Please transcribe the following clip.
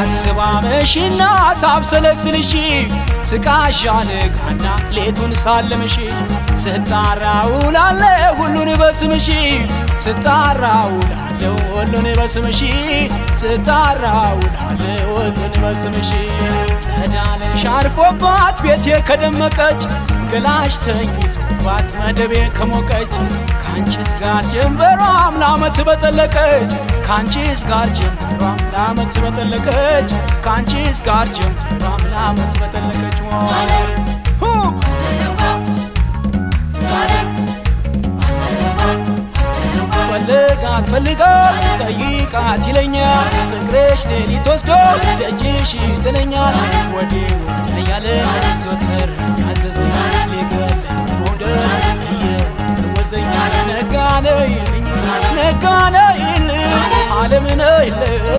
ሳስባመሽና ሳብሰለስልሽ ስቃሻን ጋና ሌቱን ሳለምሽ ስጣራውላለ ሁሉን በስምሽ ስጣራውላለ ሁሉን በስምሽ ስጣራውላለ ሁሉን በስምሽ ጸዳለሽ አርፎባት ቤቴ ከደመቀች ገላሽ ተኝቶባት መደቤ ከሞቀች ካንቺስ ጋር ጀንበሯም ለዓመት በጠለቀች ካንቺስ ጋር ጀንበሯም ለዓመት በጠለቀች ካንቺስ ጋር ጀንበሯም ለዓመት በጠለቀች ፈልጋት ጠይቃት ይለኛል ፍቅርሽ ሌሊት ወስዶ ደጅሽ ይጥለኛል ወዴ ያለ ዞትር ያዘዘኝ ሊገለኝ መውደድ እየወዘወዘኝ ነጋ ነይልኝ ዓለም ነይልኝ